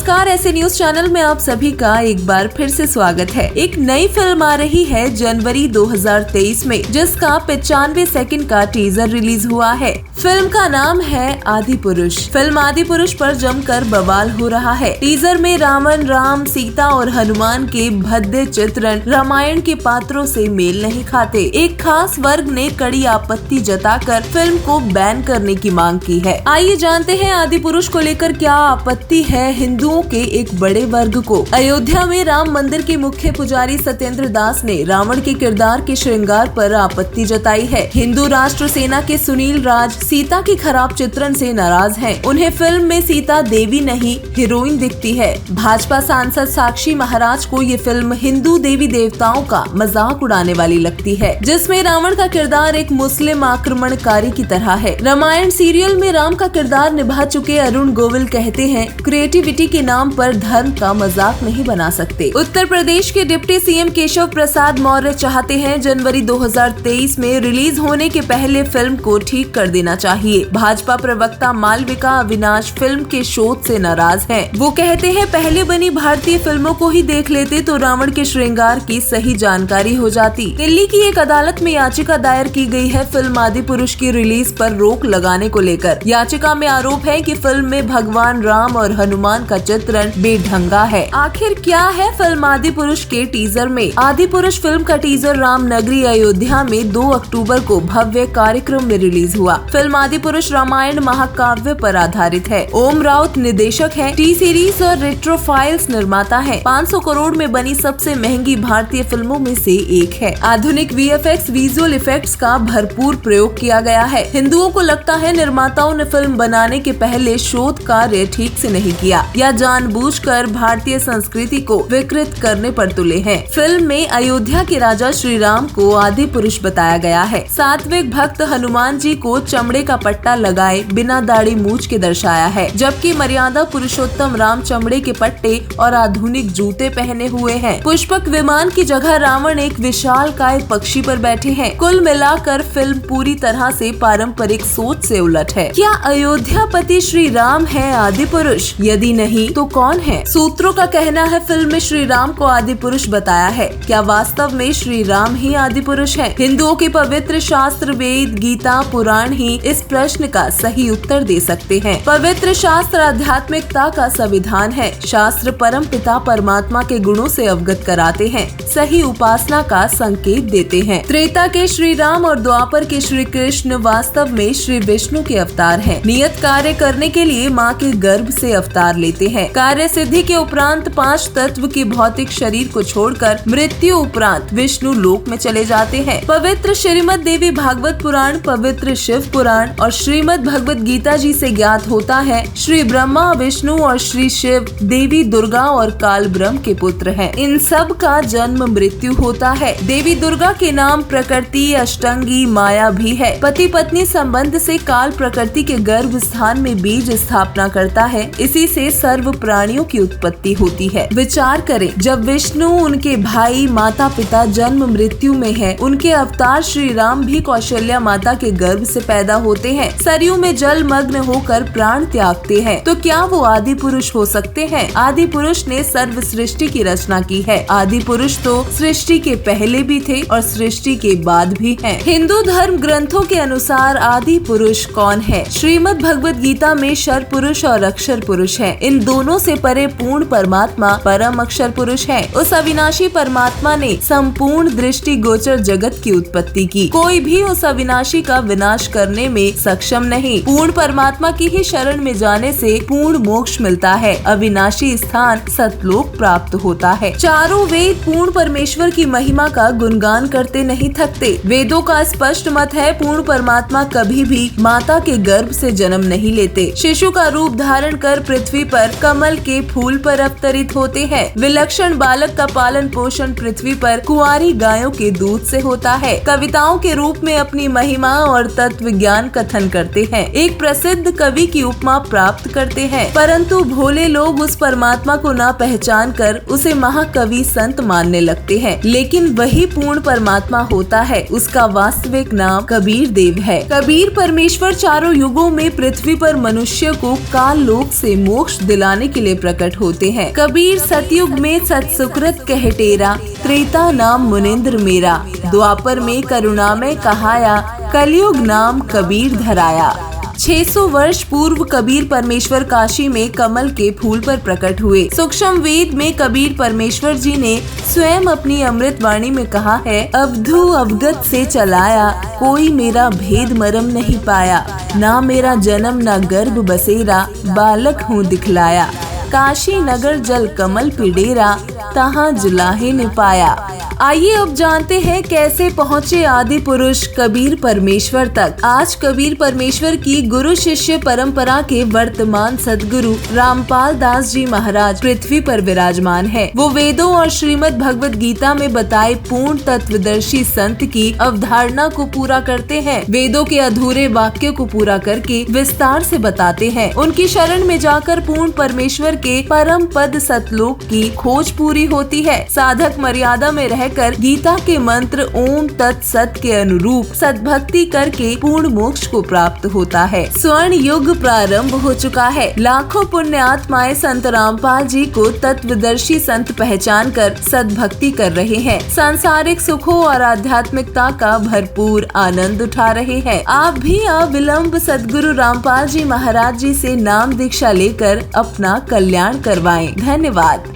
नमस्कार, ऐसे news channel में आप सभी का एक बार फिर से स्वागत है। एक नई फिल्म आ रही है जनवरी 2023 में, जिसका 95 सेकंड का टीजर रिलीज हुआ है। फिल्म का नाम है आदिपुरुष। फिल्म आदिपुरुष पर जमकर बवाल हो रहा है। टीजर में रावण, राम, सीता और हनुमान के भद्दे चित्रण रामायण के पात्रों से मेल नहीं खाते। एक खास वर्ग ने कड़ी आपत्ति जताकर फिल्म को बैन करने की मांग की है। आइए जानते हैं आदिपुरुष को लेकर क्या आपत्ति है हिंदुओं के एक बड़े वर्ग को। अयोध्या में राम मंदिर के मुख्य पुजारी सत्येंद्र दास ने रावण के किरदार के श्रृंगार पर आपत्ति जताई है। हिंदू राष्ट्र सेना के सुनील राज सीता के खराब चित्रण से नाराज हैं। उन्हें फिल्म में सीता देवी नहीं हीरोइन दिखती है। भाजपा सांसद साक्षी महाराज को ये फिल्म हिंदू देवी देवताओं का मजाक उड़ाने वाली लगती है, जिसमें रावण का किरदार एक मुस्लिम आक्रमणकारी की तरह है। रामायण सीरियल में राम का किरदार निभा चुके अरुण गोविल कहते हैं, क्रिएटिविटी के नाम पर धर्म का मजाक नहीं बना सकते। उत्तर प्रदेश के डिप्टी सीएम केशव प्रसाद मौर्य चाहते हैं जनवरी 2023 में रिलीज होने के पहले फिल्म को ठीक कर देना चाहिए। भाजपा प्रवक्ता मालविका अविनाश फिल्म के शोध से नाराज हैं। वो कहते हैं, पहले बनी भारतीय फिल्मों को ही देख लेते तो रावण के श्रृंगार की सही जानकारी हो जाती। दिल्ली की एक अदालत में याचिका दायर की गई है फिल्म आदिपुरुष की रिलीज पर रोक लगाने को लेकर। याचिका में आरोप है कि फिल्म में भगवान राम और हनुमान का चित्रण बेढंगा है। आखिर क्या है फिल्म आदिपुरुष के टीजर में? आदिपुरुष फिल्म का टीजर रामनगरी अयोध्या में 2 अक्टूबर को भव्य कार्यक्रम में रिलीज हुआ। फिल्म आदिपुरुष रामायण महाकाव्य पर आधारित है। ओम राउत निर्देशक है। टी सीरीज और रेट्रोफाइल्स निर्माता है। 500 करोड़ में बनी सबसे महंगी भारतीय फिल्मों में से एक है। आधुनिक वीएफएक्स विजुअल इफेक्ट्स का भरपूर प्रयोग किया गया है। हिंदुओं को लगता है निर्माताओं ने फिल्म बनाने के पहले शोध कार्य ठीक से नहीं किया या जानबूझकर भारतीय संस्कृति को विकृत करने पर तुले हैं। फिल्म में अयोध्या के राजा श्री राम को आदिपुरुष बताया गया है। सात्विक भक्त हनुमान जी को चमड़े का पट्टा लगाए बिना दाढ़ी मूंछ के दर्शाया है, जबकि मर्यादा पुरुषोत्तम राम चमड़े के पट्टे और आधुनिक जूते पहने हुए हैं। पुष्पक विमान की जगह रावण एक विशालकाय पक्षी पर बैठे हैं। कुल मिलाकर फिल्म पूरी तरह से पारंपरिक सोच से उलट है। क्या अयोध्यापति श्री राम है आदिपुरुष? यदि नहीं तो कौन है? सूत्रों का कहना है फिल्म में श्री राम को आदिपुरुष बताया है। क्या वास्तव में श्री राम ही आदिपुरुष है? हिंदुओं के पवित्र शास्त्र वेद, गीता, पुराण ही इस प्रश्न का सही उत्तर दे सकते हैं। पवित्र शास्त्र आध्यात्मिकता का संविधान है। शास्त्र परम पिता परमात्मा के गुणों से अवगत कराते हैं, सही उपासना का संकेत देते हैं। त्रेता के श्री राम और द्वापर के श्री कृष्ण वास्तव में श्री विष्णु के अवतार हैं। नियत कार्य करने के लिए माँ के गर्भ से अवतार लेते हैं। कार्य सिद्धि के उपरांत 5 तत्व के भौतिक शरीर को छोड़कर मृत्यु उपरांत विष्णु लोक में चले जाते हैं। पवित्र श्रीमद् देवी भागवत पुराण, पवित्र शिव पुराण और श्रीमद् भगवत गीता जी से ज्ञात होता है श्री ब्रह्मा विष्णु और श्री शिव देवी दुर्गा और काल ब्रह्म के पुत्र हैं। इन सब का जन्म मृत्यु होता है। देवी दुर्गा के नाम प्रकृति, अष्टंगी, माया भी है। पति पत्नी संबंध से काल प्रकृति के गर्भ स्थान में बीज स्थापना करता है। इसी से सर्व प्राणियों की उत्पत्ति होती है। विचार करें, जब विष्णु, उनके भाई, माता पिता जन्म मृत्यु में है, उनके अवतार श्री राम भी कौशल्या माता के गर्भ से पैदा होते हैं। सरयू में जल मग्न होकर प्राण त्यागते हैं, तो क्या वो आदि पुरुष हो सकते हैं? आदि पुरुष ने सर्व सृष्टि की रचना की है। आदि पुरुष तो सृष्टि के पहले भी थे और सृष्टि के बाद भी हैं। हिंदू धर्म ग्रंथों के अनुसार आदि पुरुष कौन है? श्रीमद् भगवत गीता में शर पुरुष और अक्षर पुरुष है। इन दोनों से परे पूर्ण परमात्मा परम अक्षर पुरुष है। उस अविनाशी परमात्मा ने संपूर्ण दृष्टि गोचर जगत की उत्पत्ति की। कोई भी उस अविनाशी का विनाश करने में सक्षम नहीं। पूर्ण परमात्मा की ही शरण में जाने से पूर्ण मोक्ष मिलता है। अविनाशी स्थान सतलोक प्राप्त होता है। चारों वेद पूर्ण परमेश्वर की महिमा का गुणगान करते नहीं थकते। वेदों का स्पष्ट मत है, पूर्ण परमात्मा कभी भी माता के गर्भ से जन्म नहीं लेते। शिशु का रूप धारण कर पृथ्वी पर कमल के फूल पर अवतरित होते हैं। विलक्षण बालक का पालन पोषण पृथ्वी पर कुंवारी गायों के दूध से होता है। कविताओं के रूप में अपनी महिमा और तत्व ज्ञान कथन करते हैं। एक प्रसिद्ध कवि की उपमा प्राप्त करते हैं, परंतु भोले लोग उस परमात्मा को न पहचान कर उसे महाकवि संत मानने लगते हैं। लेकिन वही पूर्ण परमात्मा होता है। उसका वास्तविक नाम कबीर देव है। कबीर परमेश्वर चारों युगों में पृथ्वी पर मनुष्य को काल लोक से मोक्ष दिलाने बचाने के लिए प्रकट होते हैं। कबीर सतयुग में सत्सुकृत कह टेरा, त्रेता नाम मुनिंद्र मेरा, द्वापर में करुणामय कहाया, कलयुग नाम कबीर धराया। 600 वर्ष पूर्व कबीर परमेश्वर काशी में कमल के फूल पर प्रकट हुए। सूक्ष्म वेद में कबीर परमेश्वर जी ने स्वयं अपनी अमृत वाणी में कहा है, अवधू अवगत से चलाया, कोई मेरा भेद मरम नहीं पाया, ना मेरा जन्म ना गर्भ बसेरा, बालक हूँ दिखलाया। काशी नगर जल कमल पिडेरा, तहाँ जुलाहे ने पाया। आइए अब जानते हैं कैसे पहुँचे आदि पुरुष कबीर परमेश्वर तक। आज कबीर परमेश्वर की गुरु शिष्य परंपरा के वर्तमान सदगुरु रामपाल दास जी महाराज पृथ्वी पर विराजमान है। वो वेदों और श्रीमद् भगवत गीता में बताए पूर्ण तत्वदर्शी संत की अवधारणा को पूरा करते हैं। वेदों के अधूरे वाक्य को पूरा करके विस्तार से बताते हैं। उनकी शरण में जाकर पूर्ण परमेश्वर के परम पद सतलोक की खोज पूरी होती है। साधक मर्यादा में रहकर गीता के मंत्र ओम तत्सत के अनुरूप सद्भक्ति करके पूर्ण मोक्ष को प्राप्त होता है। स्वर्ण युग प्रारंभ हो चुका है। लाखों पुण्य आत्माएं संत रामपाल जी को तत्वदर्शी संत पहचान कर सद्भक्ति कर रहे हैं। सांसारिक सुखों और आध्यात्मिकता का भरपूर आनंद उठा रहे हैं। आप भी अविलंब सद्गुरु रामपाल जी महाराज जी से नाम दीक्षा लेकर अपना कल्याण करवाएं। धन्यवाद।